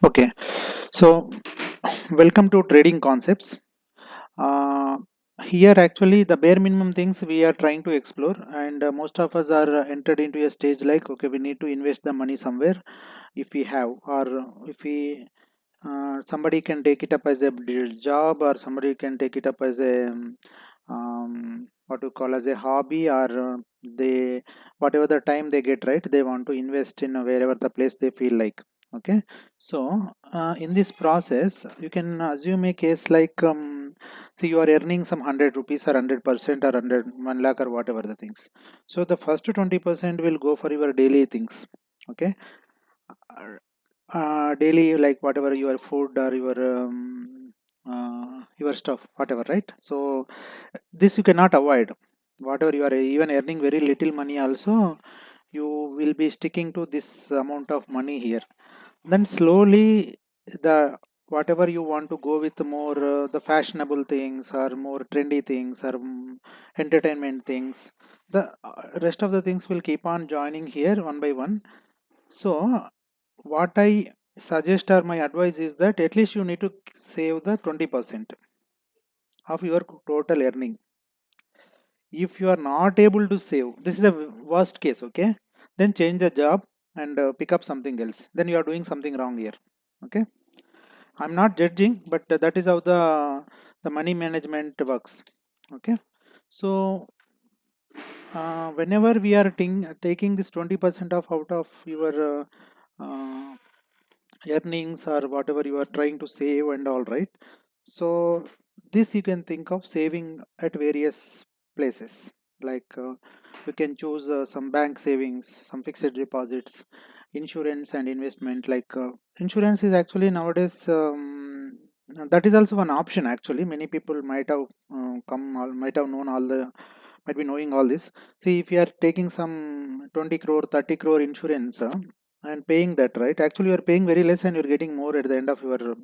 Okay, so welcome to Trading Concepts. Uh, Here, actually, the bare minimum things we are trying to explore, and most of us are entered into a stage like, okay, we need to invest the money somewhere if we have, or if we somebody can take it up as a job, or somebody can take it up as a what to call as a hobby, or they whatever the time they get, right, they want to invest in wherever the place they feel like. Okay, so in this process you can assume a case like, see, you are earning some 100 rupees or 100% or 1 lakh or whatever the things. So the first 20% will go for your daily things. Okay, daily, like whatever your food or your stuff, whatever, right? So this you cannot avoid. Whatever you are even earning very little money also, you will be sticking to this amount of money here. Then slowly, the whatever you want to go with more the fashionable things or more trendy things or entertainment things, the rest of the things will keep on joining here one by one. So what I suggest or my advice is that at least you need to save the 20% of your total earning. If you are not able to save, this is the worst case, okay? Then change the job and pick up something else. Then you are doing something wrong here. Okay? I'm not judging, but that is how the money management works. Okay? So whenever we are taking this 20% of out of your uh, earnings or whatever you are trying to save and all, right, so this you can think of saving at various places, like you can choose some bank savings, some fixed deposits, insurance and investment. Like insurance is actually nowadays, that is also one option. Actually, many people might have might have known all the, might be knowing all this. See, if you are taking some 20 crore 30 crore insurance, and paying that, right, actually you are paying very less and you're getting more at the end of your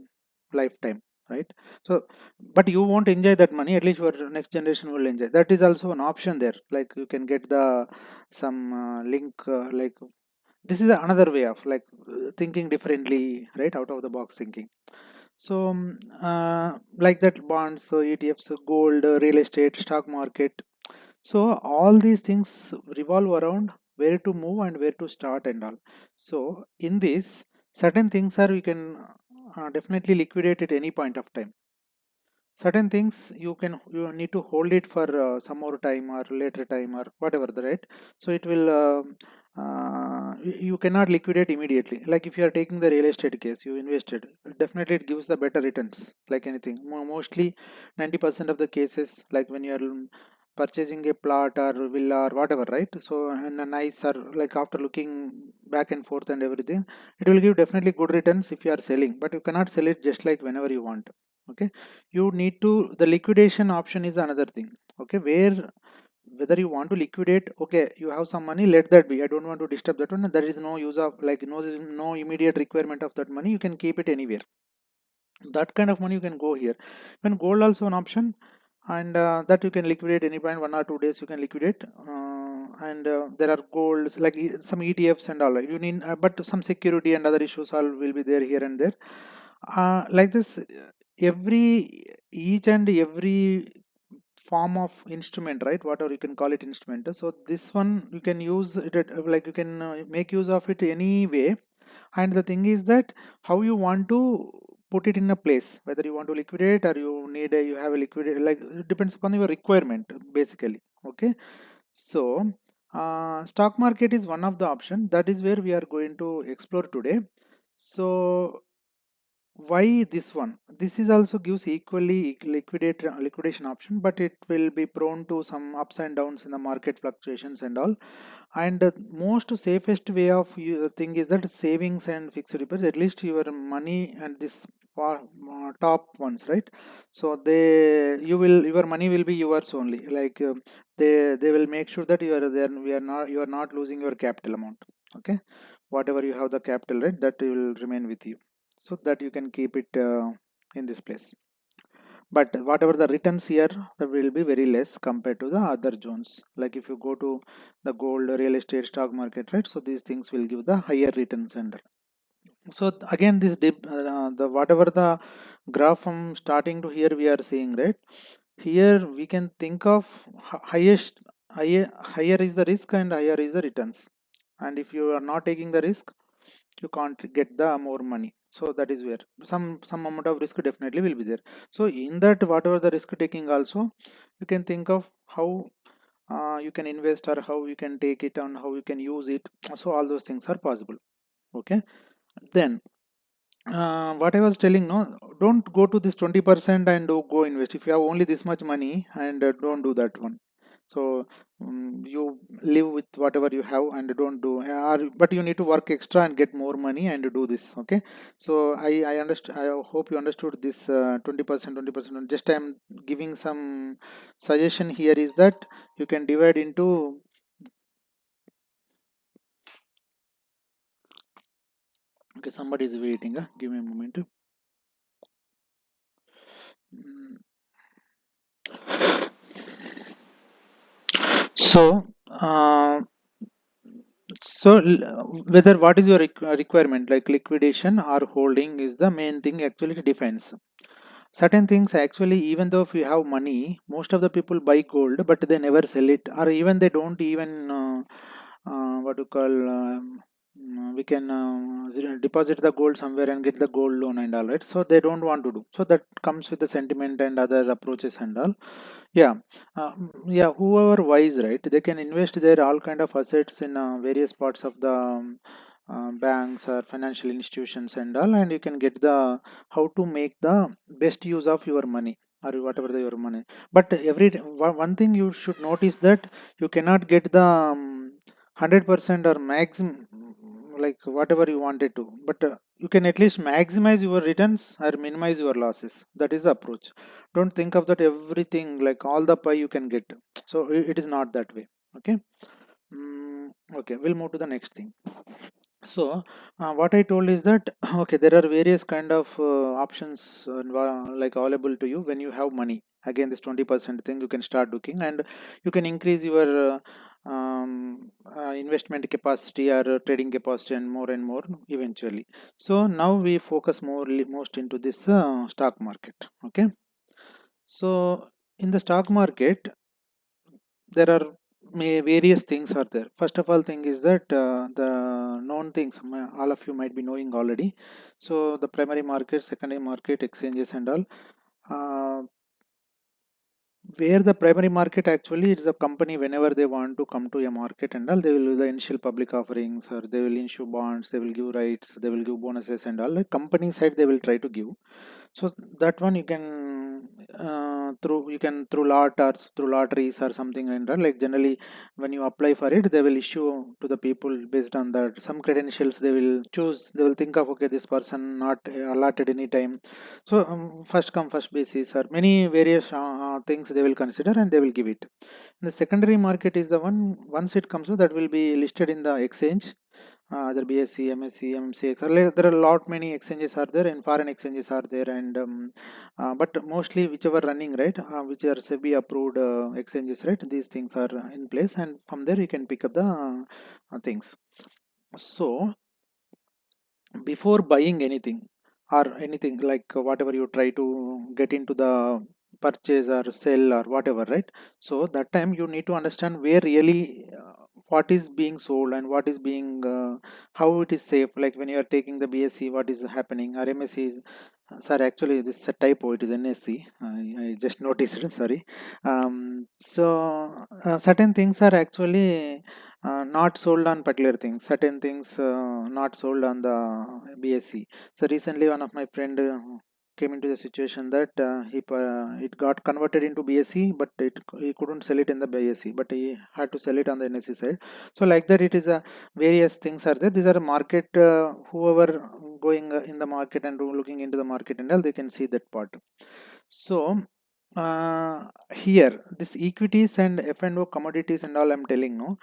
lifetime, right? So but you won't enjoy that money, at least your next generation will enjoy. That is also an option there. Like you can get the some link, like this is another way of like thinking differently, right, out of the box thinking. So like that, bonds, ETFs, gold, real estate, stock market. So all these things revolve around where to move and where to start and all. So in this, certain things are, you can definitely liquidate at any point of time. Certain things you need to hold it for some more time or later time or whatever the, right. So it will you cannot liquidate immediately. Like if you are taking the real estate case, you invested, definitely it gives the better returns. Like anything, mostly 90% of the cases, like when you are purchasing a plot or villa or whatever, right? So and a nice, or like after looking back and forth and everything, it will give definitely good returns if you are selling, but you cannot sell it just like whenever you want. Okay, you need to, the liquidation option is another thing. Okay, where whether you want to liquidate, okay, you have some money, let that be, I don't want to disturb that one, there is no use of, like, no immediate requirement of that money, you can keep it anywhere. That kind of money you can go here. When gold also an option, and that you can liquidate any point, 1 or 2 days you can liquidate. And there are golds like some ETFs and all, you need but some security and other issues all will be there here and there. Like this, every each and every form of instrument, right, whatever you can call it instrument. So this one you can use it like you can make use of it any way. And the thing is that how you want to put it in a place, whether you want to liquidate or you need a, you have a liquidate, like it depends upon your requirement basically. Okay, so stock market is one of the option, that is where we are going to explore today. So why this one? This is also gives equally liquidation option, but it will be prone to some ups and downs in the market fluctuations and all. And most safest way of you thing is that savings and fixed deposits, at least your money and this top ones, right? So they, you will, your money will be yours only. Like they will make sure that you are there, we are not, you are not losing your capital amount. Okay, whatever you have the capital, right, that will remain with you, so that you can keep it in this place. But whatever the returns here, that will be very less compared to the other zones. Like if you go to the gold, real estate, stock market, right, so these things will give the higher returns and all. So again, this dip, the whatever the graph from starting to here we are seeing, right? Here we can think of highest, higher is the risk and higher is the returns. And if you are not taking the risk, you can't get the more money. So that is where some amount of risk definitely will be there. So in that, whatever the risk taking also, you can think of how you can invest or how you can take it and how you can use it. So all those things are possible. Okay. Then what I was telling, no, don't go to this 20% and go invest. If you have only this much money, and don't do that one. So you live with whatever you have and don't do, but you need to work extra and get more money and do this. Okay. So I understand. I hope you understood this 20%, 20%. Just I'm giving some suggestion here is that you can divide into. Okay, somebody is waiting. Give me a moment. Mm, So, whether what is your requirement, like liquidation or holding, is the main thing actually it defines. Certain things actually, even though if you have money, most of the people buy gold, but they never sell it, or even they don't even what you call. We can deposit the gold somewhere and get the gold loan and all, right? So they don't want to do. So that comes with the sentiment and other approaches and all. Yeah, yeah. Whoever wise, right? They can invest their all kind of assets in various parts of the banks or financial institutions and all, and you can get the how to make the best use of your money or whatever your money. But one thing you should notice that you cannot get the 100% or maximum like whatever you wanted to, but you can at least maximize your returns or minimize your losses. That is the approach. Don't think of that everything like all the pie you can get. So it is not that way. Okay. Okay, we'll move to the next thing. So what I told is that okay, there are various kind of options like available to you when you have money. Again, this 20% thing you can start looking, and you can increase your investment capacity or trading capacity and more eventually. So now we focus most into this stock market. Okay. So in the stock market, there are various things are there. First of all thing is that the known things all of you might be knowing already. So the primary market, secondary market, exchanges and all, uh, where the primary market actually it's a company whenever they want to come to a market and all, they will do the initial public offerings, or they will issue bonds, they will give rights, they will give bonuses and all. Like company side they will try to give. So that one you can through you can through lot or through lotteries or something like that. Like generally, when you apply for it, they will issue to the people based on that some credentials. They will choose. They will think of okay, this person not allotted any time. So first come first basis or many various things they will consider and they will give it. The secondary market is the one once it comes to that will be listed in the exchange, other BSc, MSc, MMC, there are a lot many exchanges are there and foreign exchanges are there, and but mostly whichever running right, which are SEBI approved exchanges, right? These things are in place, and from there you can pick up the things. So before buying anything or anything like whatever you try to get into the purchase or sell or whatever, right? So that time you need to understand where really what is being sold and what is being how it is safe. Like when you are taking the BSc, what is happening, or MSc is, sorry, actually this is a typo, it is NSC. I just noticed it, sorry. So certain things are actually not sold on particular things, certain things not sold on the BSc. So recently one of my friend came into the situation that it got converted into BSc, but he couldn't sell it in the BSc, but he had to sell it on the NSC side. So like that, it is a various things are there. These are market, whoever going in the market and looking into the market and all, they can see that part. So here this equities and F&O commodities and all I'm telling, no,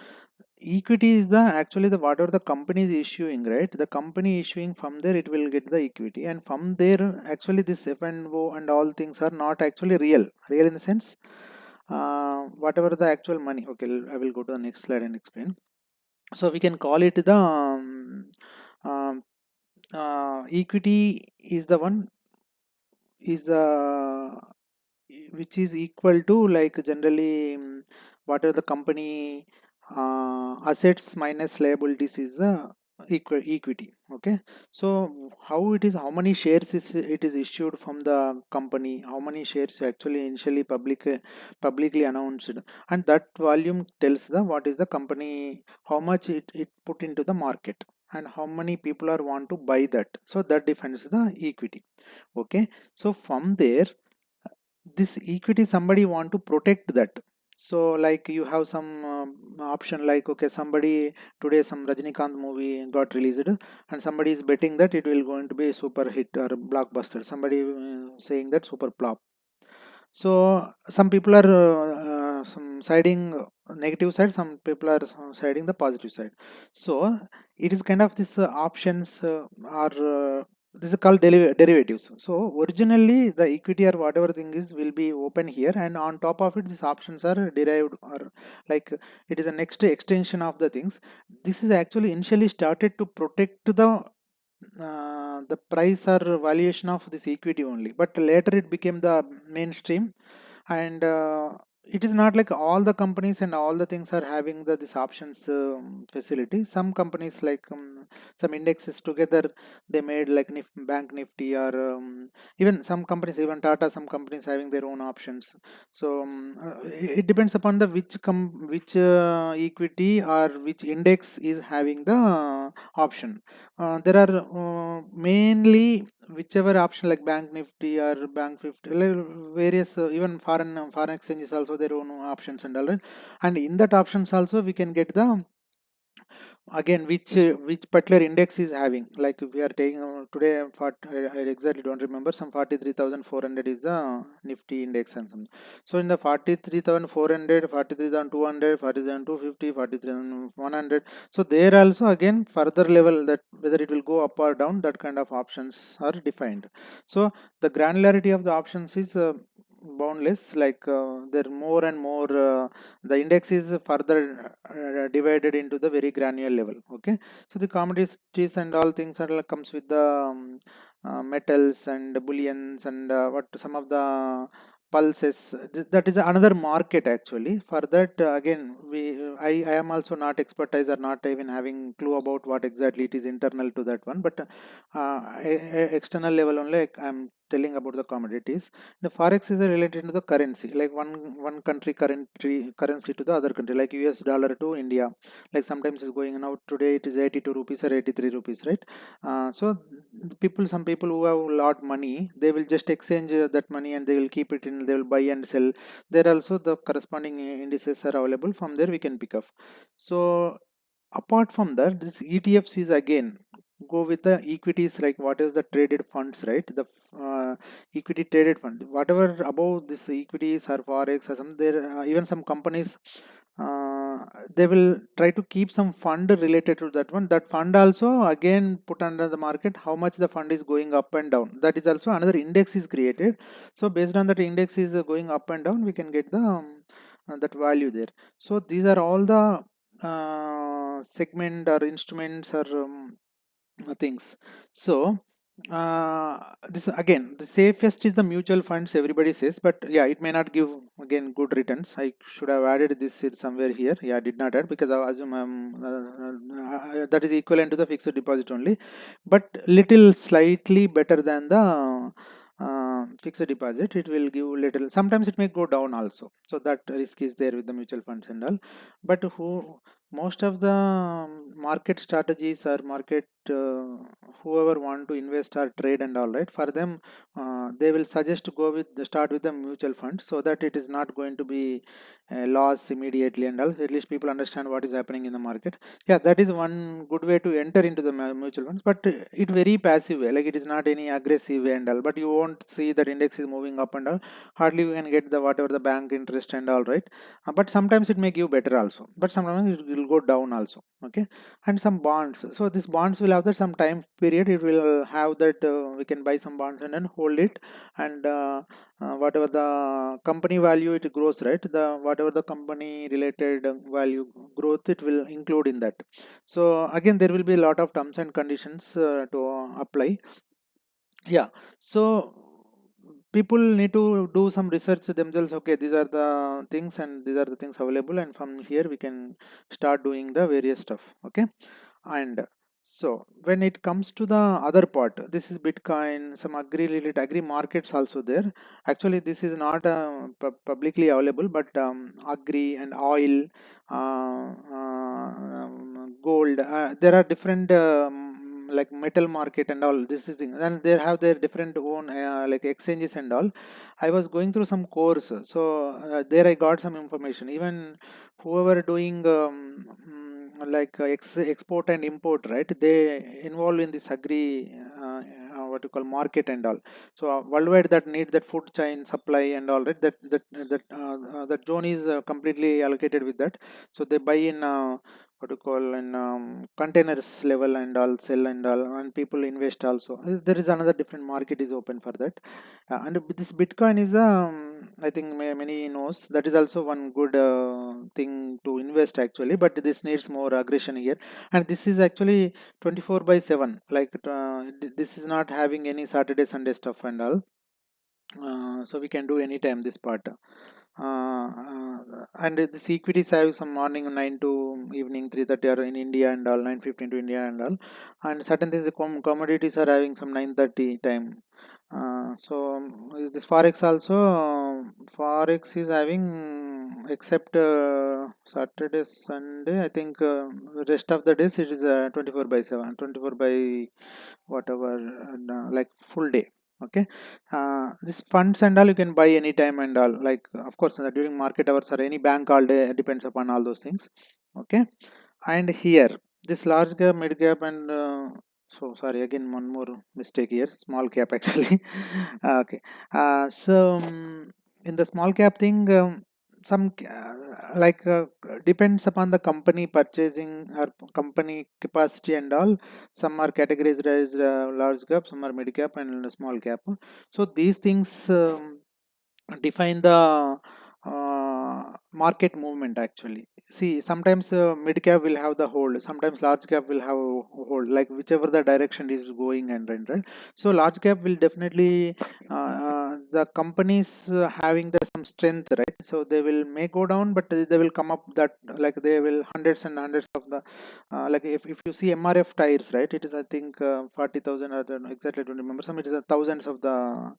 equity is the actually the whatever the company is issuing, right? The company issuing, from there it will get the equity, and from there actually this F&O and all things are not actually real in the sense whatever the actual money. Okay, I will go to the next slide and explain. So we can call it the equity is the one is which is equal to like generally whatever the company assets minus liabilities is the equal equity. Okay, so how it is, how many shares is it is issued from the company, how many shares actually initially publicly announced, and that volume tells the what is the company, how much it put into the market, and how many people are want to buy that, so that defines the equity. Okay, so from there, this equity somebody want to protect that. So like you have some option like, okay, somebody today some Rajinikanth movie got released and somebody is betting that it will going to be super hit or blockbuster, somebody saying that super flop. So some people are some siding negative side, some people are siding the positive side. So it is kind of this options are this is called derivatives. So originally the equity or whatever thing is will be open here, and on top of it these options are derived, or like it is a next extension of the things. This is actually initially started to protect the price or valuation of this equity only, but later it became the mainstream. And it is not like all the companies and all the things are having this options facility. Some companies like some indexes together, they made like bank nifty, or even some companies, even Tata, some companies having their own options. So it depends upon the which equity or which index is having the option. There are mainly whichever option like bank nifty or bank 50, like various even foreign exchanges also their own options and all, right. And in that options also we can get the again which particular index is having, like if we are taking today for I exactly don't remember, some 43,400 is the nifty index and some. So in the 43,400, 43,200, 43,250, 43,100, so there also again further level that whether it will go up or down, that kind of options are defined. So the granularity of the options is boundless, like there more and more the index is further divided into the very granular level. Okay, so the commodities and all things are like comes with the metals and bullions and what some of the pulses. That is another market actually. For that again I am also not expertise or not even having clue about what exactly it is internal to that one, but external level only I'm telling about the commodities. The forex is related to the currency, like one country currency to the other country, like US dollar to India. Like sometimes it's going now today it is 82 rupees or 83 rupees, right? So the people, some people who have a lot money, they will just exchange that money and they will keep it in. They will buy and sell. There also the corresponding indices are available. From there we can pick up. So apart from that, this ETFs is again go with the equities, like what is the traded funds, right? The equity traded fund, whatever above this equities or forex or some there, even some companies they will try to keep some fund related to that one. That fund also again put under the market, how much the fund is going up and down, that is also another index is created. So based on that index is going up and down, we can get the that value there. So these are all the segment or instruments or things. So this again, the safest is the mutual funds, everybody says, but yeah, it may not give again good returns. I should have added this here somewhere here. Yeah, I did not add because I assume that is equivalent to the fixed deposit only, but little slightly better than the fixed deposit. It will give little, sometimes it may go down also, so that risk is there with the mutual funds and all. But who most of the market strategies or market whoever want to invest or trade and all, right, for them they will suggest to go with the start with the mutual fund, so that it is not going to be a loss immediately and all. At least people understand what is happening in the market. Yeah, that is one good way to enter into the mutual funds, but it very passive way, like it is not any aggressive way and all, but you won't see that index is moving up and all. Hardly you can get the whatever the bank interest and all, right. But sometimes it may give better also, but sometimes it will will go down also. Okay, and some bonds. So this bonds will have that some time period. It will have that we can buy some bonds and then hold it, and whatever the company value it grows, right? The whatever the company related value growth, it will include in that. So again, there will be a lot of terms and conditions to apply. Yeah, so people need to do some research themselves. Okay, these are the things and these are the things available, and from here we can start doing the various stuff. Okay, and so when it comes to the other part, this is Bitcoin, some agri related agri markets also there. Actually, this is not publicly available, but agri and oil, gold, there are different like metal market and all this is thing, and they have their different own like exchanges and all. I was going through some course, so there I got some information. Even whoever doing like export and import, right? They involve in this agri what you call market and all. So worldwide that need that food chain supply and all, right? That zone is completely allocated with that. So they buy in what you call in containers level and all sell and all, and people invest also. There is another different market is open for that. And this Bitcoin is I think many knows that is also one good thing to invest actually, but this needs more aggression here. And this is actually 24 by 7, like this is not having any Saturday Sunday stuff and all. So we can do anytime this part. And this equities have some morning 9 to evening 3:30 are in India and all, 9:15 to India and all. And certain things the commodities are having some 9:30 time. This forex also, forex is having except Saturday Sunday, I think rest of the days it is 24 by 7, 24 by whatever, like full day. Okay, this funds and all you can buy anytime and all, like of course during market hours or any bank all day, depends upon all those things. Okay, and here this large gap, mid gap, and so sorry, again one more mistake here, small cap actually. Okay, in the small cap thing, some like depends upon the company purchasing or company capacity and all. Some are categorized as large cap, some are mid cap and small cap. So these things define the market movement actually. See, sometimes mid cap will have the hold, sometimes large cap will have a hold, like whichever the direction is going, and right. So large cap will definitely the companies having the some strength, right? So they will may go down, but they will come up that, like they will hundreds and hundreds of the like if you see MRF tires, right? It is I think 40,000, or I don't know, exactly don't remember, some it is thousands of the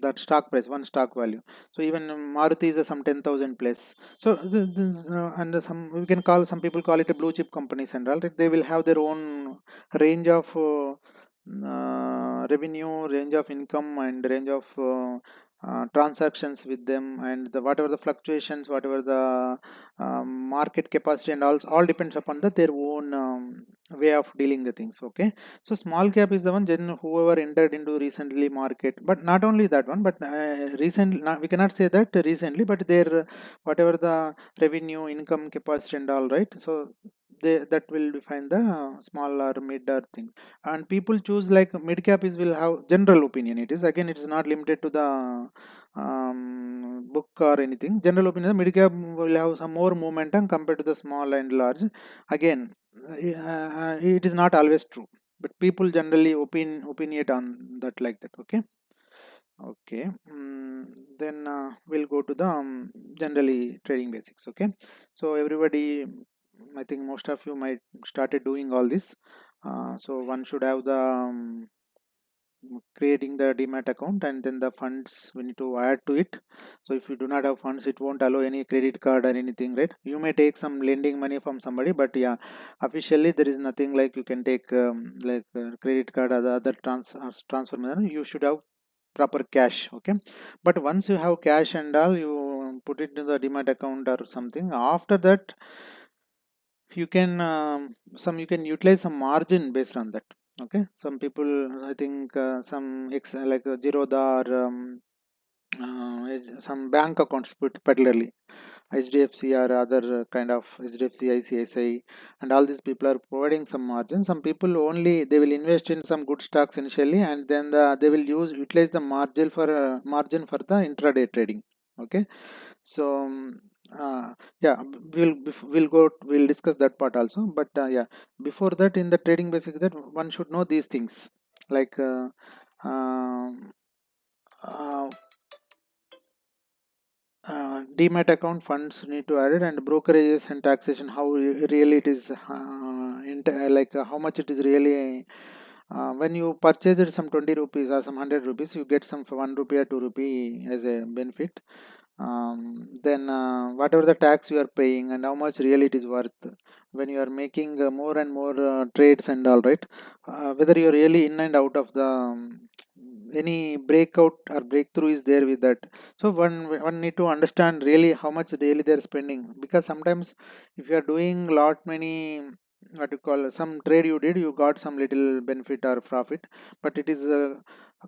that stock price, one stock value. So even Maruti is some 10,000 plus. So and some we can call, some people call it a blue chip companies and all, right? They will have their own range of revenue, range of income, and range of transactions with them, and the whatever the fluctuations, whatever the market capacity and all depends upon their own way of dealing the things. Okay, so small cap is the one then whoever entered into recently market, but not only that one, but recently, not, we cannot say that recently, but their whatever the revenue, income capacity and all, right? So that will define the small or mid or thing. And people choose like mid cap is will have general opinion. It is again, it is not limited to the book or anything. General opinion, mid cap will have some more momentum compared to the small and large. Again, it is not always true, but people generally opinionate on that, like that. Okay, okay. Then we'll go to the generally trading basics. Okay, so everybody, I think most of you might started doing all this. So one should have the creating the demat account, and then the funds we need to add to it. So if you do not have funds, it won't allow any credit card or anything, right? You may take some lending money from somebody, but yeah, officially there is nothing like you can take like credit card or the other transfer money. You should have proper cash. Okay, but once you have cash and all, you put it in the demat account or something. After that, you can you can utilize some margin based on that. Okay, some people, I think some like Zerodha or some bank accounts particularly, HDFC or other kind of HDFC, ICICI, and all these people are providing some margin. Some people only they will invest in some good stocks initially, and then they will utilize the margin for the intraday trading. Okay, so yeah, we'll discuss that part also. But yeah, before that, in the trading basics, that one should know these things like. Um, uh, Demat account funds need to add it, and brokerages and taxation, how really it is like how much it is really when you purchase it some 20 rupees or some 100 rupees, you get some for 1 rupee or 2 rupee as a benefit. Then whatever the tax you are paying and how much really it is worth when you are making more and more trades and all, right, whether you're really in and out of the any breakout or breakthrough is there with that. So one need to understand really how much daily they're spending, because sometimes if you are doing lot many what you call some trade you did, you got some little benefit or profit, but it is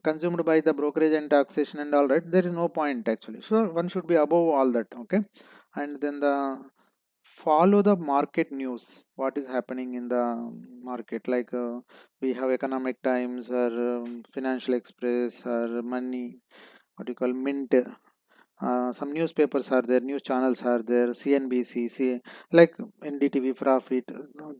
consumed by the brokerage and taxation and all, right, there is no point actually. So one should be above all that. Okay, and then the follow the market news, what is happening in the market, like we have economic times or financial express or money, what you call mint, some newspapers are there, news channels are there, CNBC, like NDTV Profit,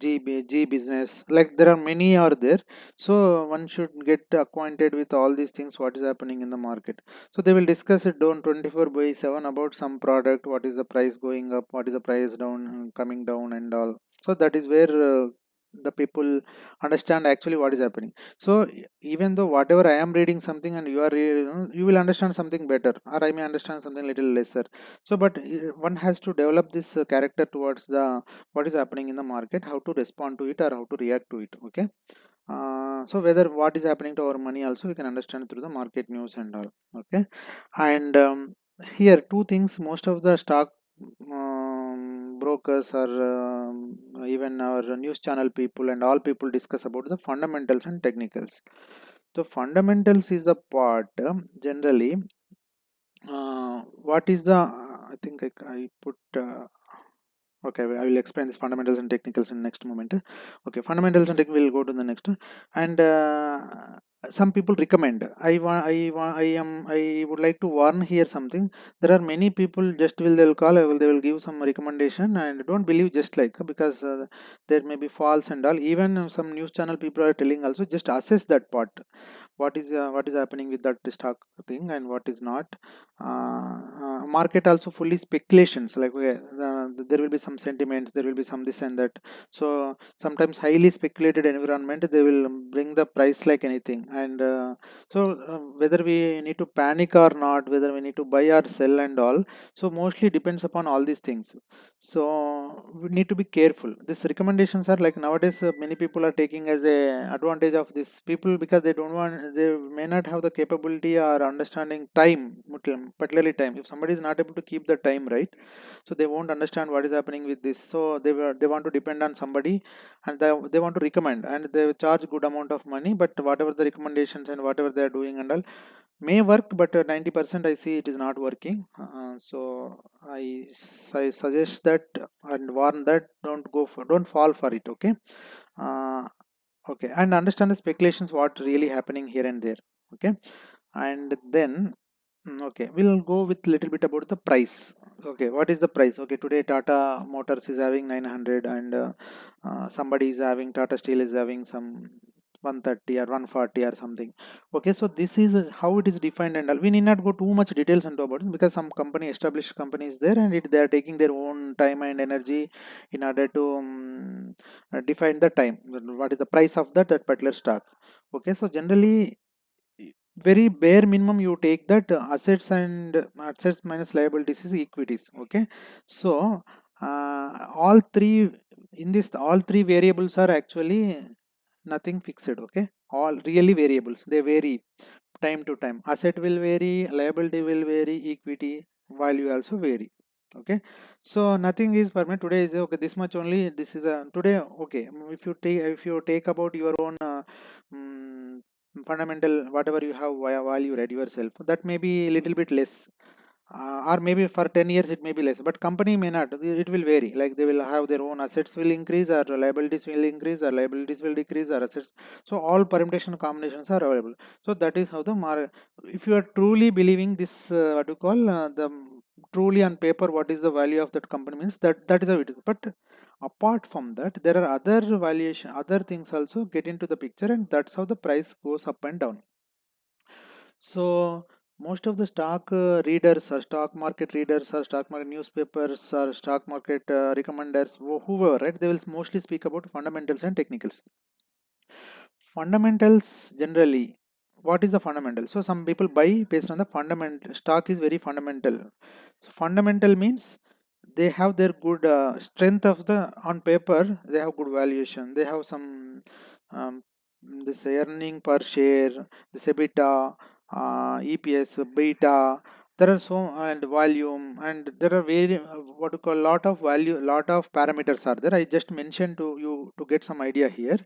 G Business, like there are many are there. So one should get acquainted with all these things, what is happening in the market. So they will discuss it down 24 by 7 about some product, what is the price going up, what is the price down, coming down and all. So that is where the people understand actually what is happening. So even though whatever I am reading something and you are you will understand something better, or I may understand something little lesser. So but one has to develop this character towards the what is happening in the market, how to respond to it or how to react to it. Okay, so whether what is happening to our money also we can understand through the market news and all. Okay, and here two things, most of the stock brokers or even our news channel people and all people discuss about the fundamentals and technicals. So fundamentals is the part generally what is the I think I put okay, I will explain this fundamentals and technicals in next moment. Okay, fundamentals and tech will go to the next. And some people recommend. I would like to warn here something. There are many people just they'll call, they will give some recommendation and don't believe just like, because there may be false and all. Even some news channel people are telling also, just assess that part, what is happening with that stock thing and what is not. Market also fully speculations, like okay, there will be some sentiments, there will be some this and that. So sometimes highly speculated environment, they will bring the price like anything. And whether we need to panic or not, whether we need to buy or sell and all, so mostly depends upon all these things. So we need to be careful. These recommendations are like nowadays many people are taking as a advantage of these people, because they don't want, they may not have the capability or understanding time, particularly time. If somebody is not able to keep the time right, so they won't understand what is happening with this. So they want to depend on somebody, and they want to recommend, and they charge good amount of money, but whatever the recommendations and whatever they are doing and all may work, but 90% I see it is not working. So I suggest that and warn that don't fall for it. Okay, uh, okay, and understand the speculations what really happening here and there. Okay, and then okay, we'll go with little bit about the price. Okay, what is the price? Okay, today Tata Motors is having 900, and somebody is having, Tata Steel is having some 130 or 140 or something. Okay, so this is how it is defined and all. We need not go too much details into about it, because some company, established companies there, and they are taking their own time and energy in order to define the time, what is the price of that particular stock. Okay, so generally very bare minimum you take that assets minus liabilities is equities. Okay, so all three, in this all three variables are actually nothing fixed. Okay, all really variables, they vary time to time. Asset will vary, liability will vary, equity value also vary. Okay, so nothing is permanent. Today is okay, this much only, this is a today. Okay, if you take about your own mm, fundamental, whatever you have value read yourself, that may be a little bit less. or maybe for 10 years it may be less, but company may not. It will vary, like they will have their own assets will increase, or liabilities will increase, or liabilities will decrease, or assets. So all permutation combinations are available. So that is how the if you are truly believing this, what you call, the truly on paper what is the value of that company means, that is how it is. But apart from that, there are other valuation, other things also get into the picture, and that's how the price goes up and down. So most of the stock readers, or stock market readers, or stock market newspapers, or stock market recommenders, whoever, right, they will mostly speak about fundamentals and technicals. Fundamentals generally, what is the fundamental? So some people buy based on the fundamental. Stock is very fundamental. So fundamental means they have their good strength of the on paper, they have good valuation, they have some um, this earning per share, this EBITDA, EPS, beta, there are so, and volume, and there are very what you call, lot of value, lot of parameters are there. I just mentioned to you to get some idea here.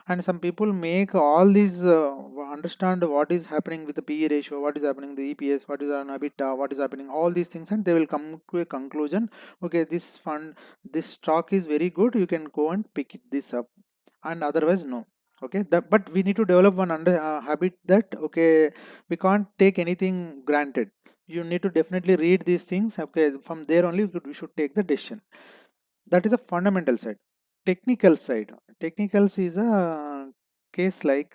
And some people make all these understand what is happening with the PE ratio, what is happening the EPS, what is on EBITDA, what is happening, all these things, and they will come to a conclusion. Okay, this fund, this stock is very good, you can go and pick this up, and otherwise no. Okay, but we need to develop one habit that, okay, we can't take anything granted. You need to definitely read these things. Okay, from there only we should take the decision. That is the fundamental side. Technical side, technicals is a case like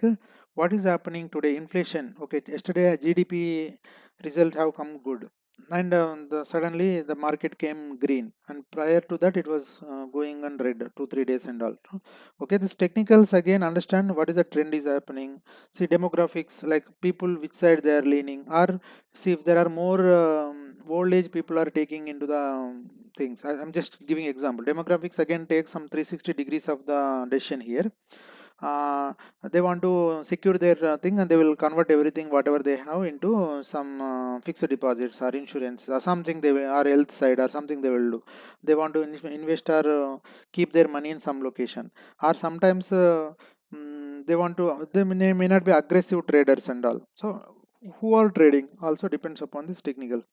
what is happening today, inflation. Okay, yesterday GDP result have come good, and suddenly the market came green, and prior to that it was going on red 2 3 days and all. Okay, this technicals again understand what is the trend is happening. See demographics, like people which side they are leaning, or see if there are more old age people are taking into the things. I'm just giving example. Demographics again take some 360 degrees of the decision here. uh, they want to secure their thing, and they will convert everything whatever they have into some fixed deposits or insurance or something, they will, or health side or something they will do. They want to invest, or keep their money in some location, or sometimes they want to, may not be aggressive traders and all. So who are trading also depends upon this technical.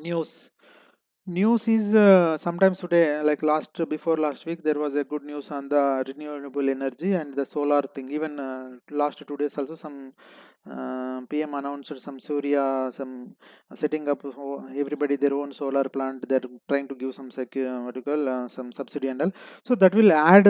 News. News is sometimes today, like before last week, there was a good news on the renewable energy and the solar thing. Even last 2 days also, some PM announced some Surya, some setting up everybody their own solar plant. They're trying to give some what you call, some subsidy and all. So that will add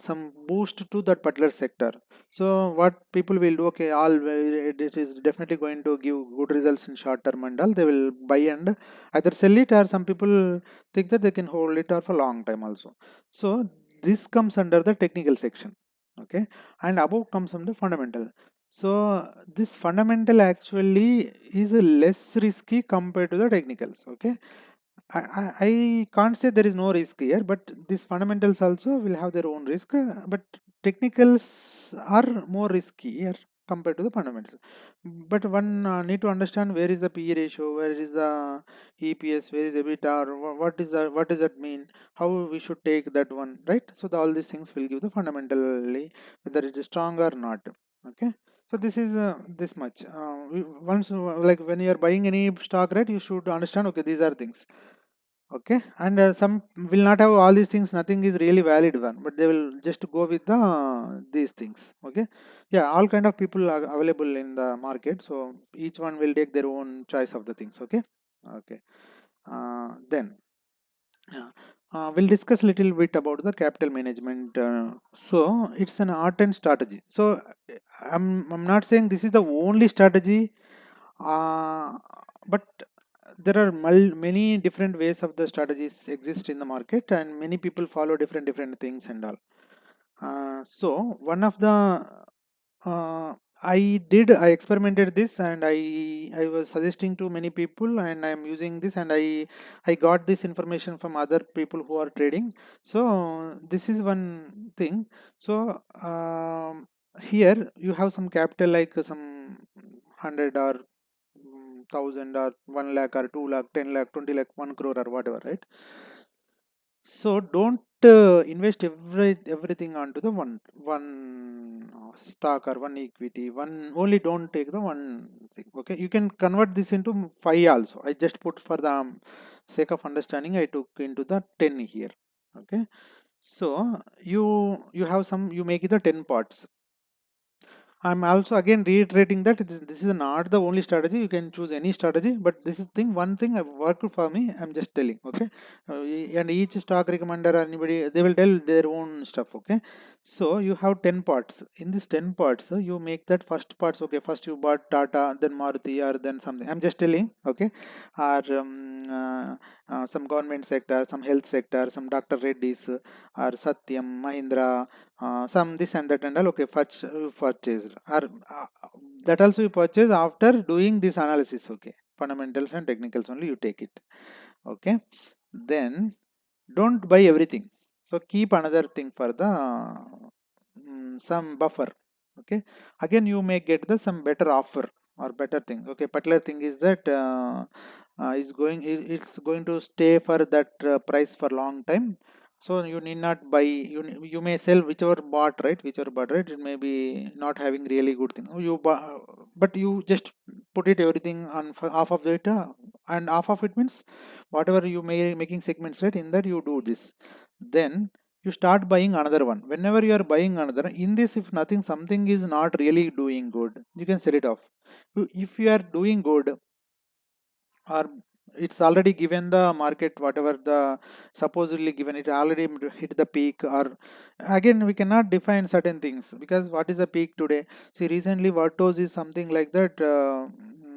some boost to that particular sector. So what people will do, okay, it is definitely going to give good results in short term and all. They will buy and either sell it, or some people think that they can hold it or for long time also. So this comes under the technical section. Okay, and above comes under fundamental. So this fundamental actually is less risky compared to the technicals. Okay, I can't say there is no risk here, but these fundamentals also will have their own risk. But technicals are more risky here compared to the fundamentals. But one need to understand where is the PE ratio, where is the EPS, where is EBITDA, or what is that, what does that mean, how we should take that one, right? So all these things will give the fundamentally whether it is strong or not. Okay. So this is this much. Once like when you are buying any stock, right, you should understand. Okay, these are things. Okay, and some will not have all these things, nothing is really valid one, but they will just go with the these things. Okay, yeah, all kind of people are available in the market, so each one will take their own choice of the things. Okay. Okay. Then yeah. We'll discuss a little bit about the capital management. So it's an art and strategy. So I'm not saying this is the only strategy, uh, but there are many different ways of the strategies exist in the market, and many people follow different things and all. So one of the I experimented this, and I was suggesting to many people, and I'm using this, and I got this information from other people who are trading. So this is one thing. So here you have some capital, like some 100 or 1,000 or 1 lakh or 2 lakh, 10 lakh, 20 lakh, 1 crore or whatever, right? So don't invest everything onto the one stock or one equity, one only, don't take the one thing. Okay, you can convert this into 5 also. I just put for the sake of understanding, I took into the 10 here. Okay, so you have some, you make it the 10 parts. I'm also again reiterating that this is not the only strategy. You can choose any strategy, but this is thing, one thing I've worked for me. I'm just telling, okay. And each stock recommender or anybody, they will tell their own stuff, okay. So you have 10 parts. In this 10 parts, you make that first parts, okay. First you bought Tata, then Maruti, or then something. I'm just telling, okay. Or some government sector, some health sector, some Dr. Reddy's, or Satyam, Mahindra, some this and that and all, okay, first purchased, or that also you purchase after doing this analysis, okay, fundamentals and technicals only you take it, okay. Then don't buy everything, so keep another thing for the some buffer, okay. Again you may get the some better offer or better thing, okay. Particular thing is that it's going to stay for that price for long time, so you need not buy. You may sell whichever bought, right, whichever bought, right. It may be not having really good thing, but you just put it everything on half of it, and half of it means whatever you may making segments, right, in that you do this. Then you start buying another one. Whenever you are buying another, in this, if nothing, something is not really doing good, you can sell it off. If you are doing good, or it's already given the market, whatever the supposedly given, it already hit the peak, or again we cannot define certain things, because what is the peak today? See, recently Vatos is something like that,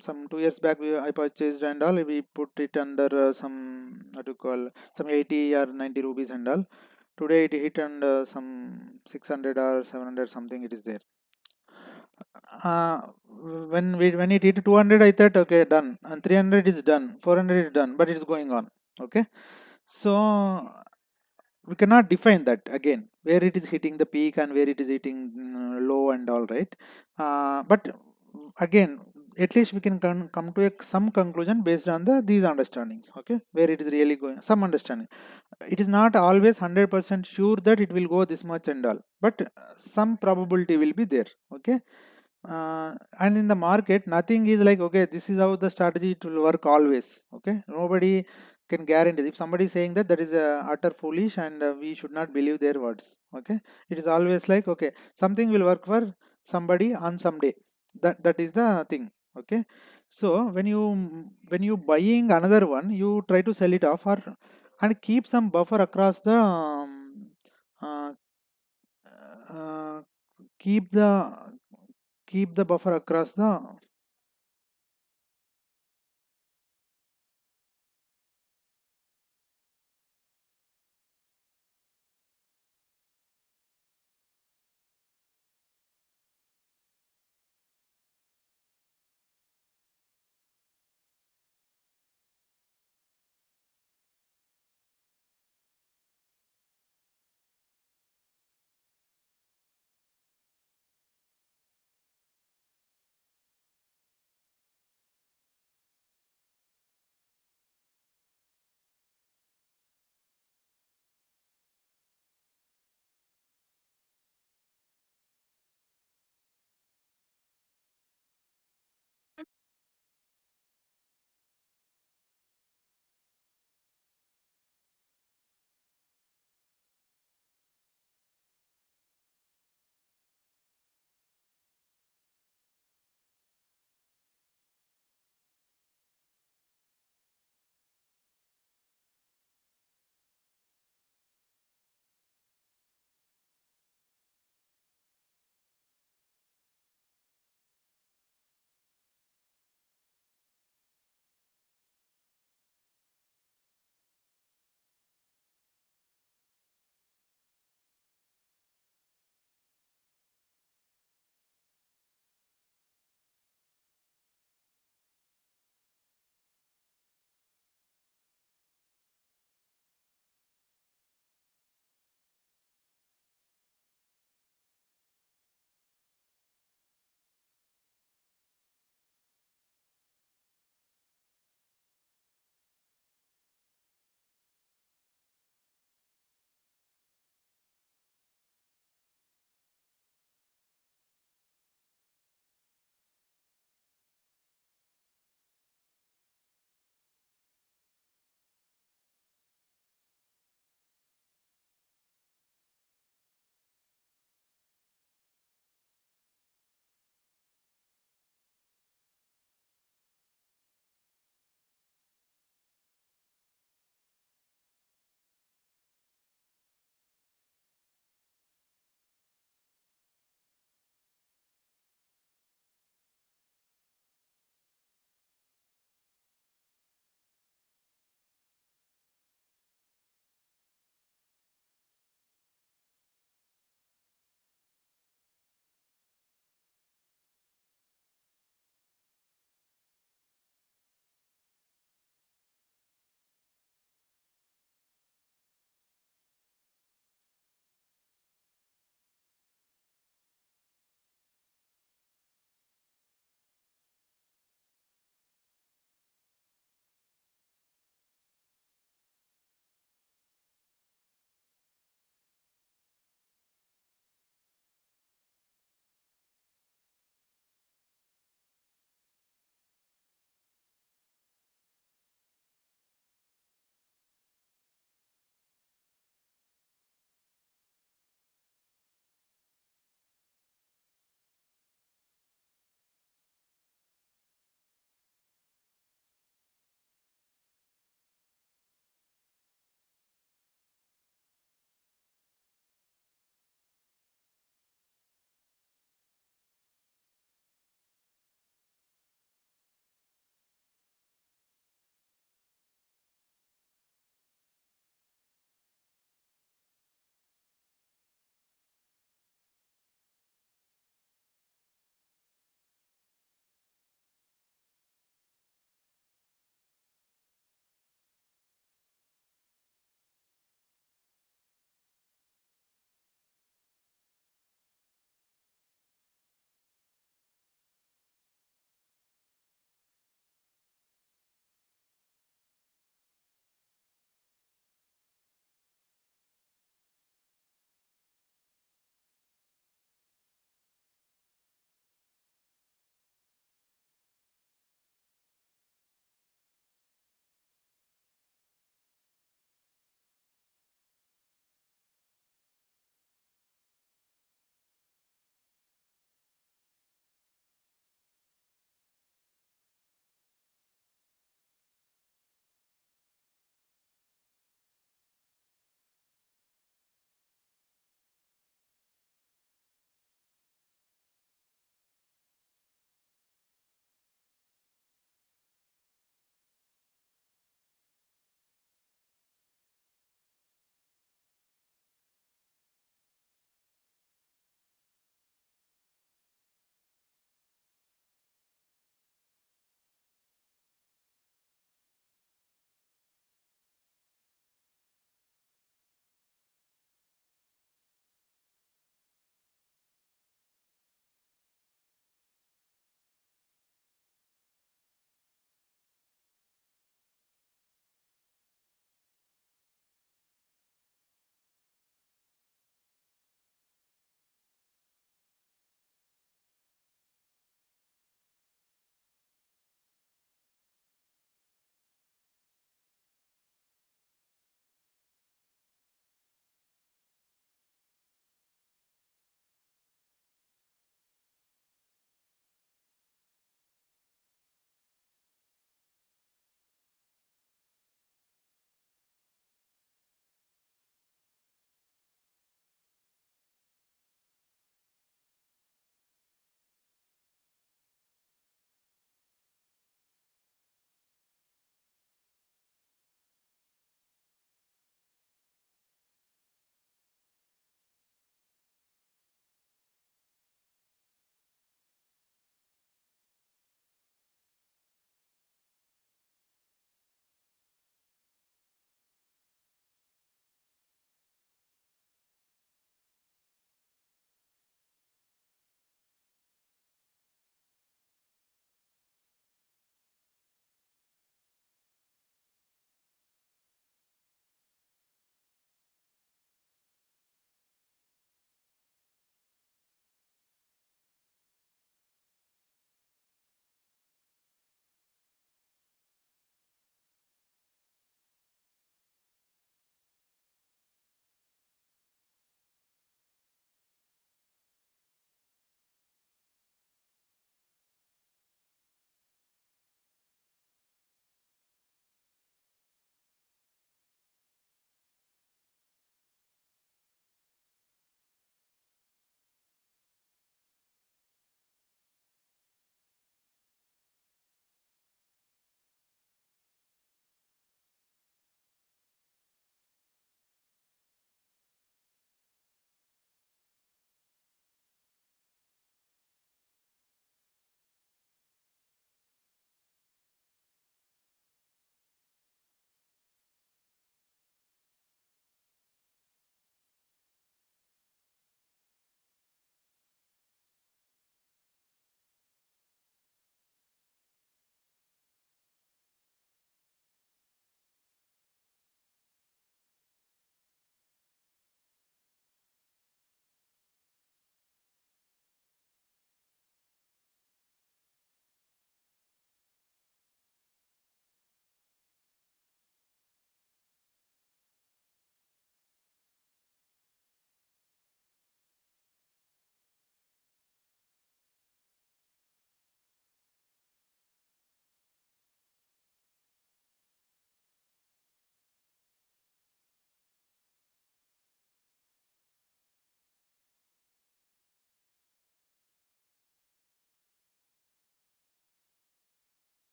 some 2 years back I purchased and all, we put it under some, what to call, some 80 or 90 rupees and all. Today it hit under some 600 or 700 something, it is there. uh, when it hit 200, I thought, okay, done, and 300 is done, 400 is done, but it's going on, okay. So we cannot define that again, where it is hitting the peak and where it is hitting low and all, right. But again, at least we can come to some conclusion based on these understandings, okay, where it is really going, some understanding. It is not always 100% sure that it will go this much and all, but some probability will be there, okay. And in the market, nothing is like, okay, this is how the strategy it will work always, okay. Nobody can guarantee. If somebody is saying that, that is utter foolish, and we should not believe their words, okay. It is always like, okay, something will work for somebody on some day, that is the thing, okay. So when you buying another one, you try to sell it off, or and keep some buffer across the uh, uh, keep the buffer across the,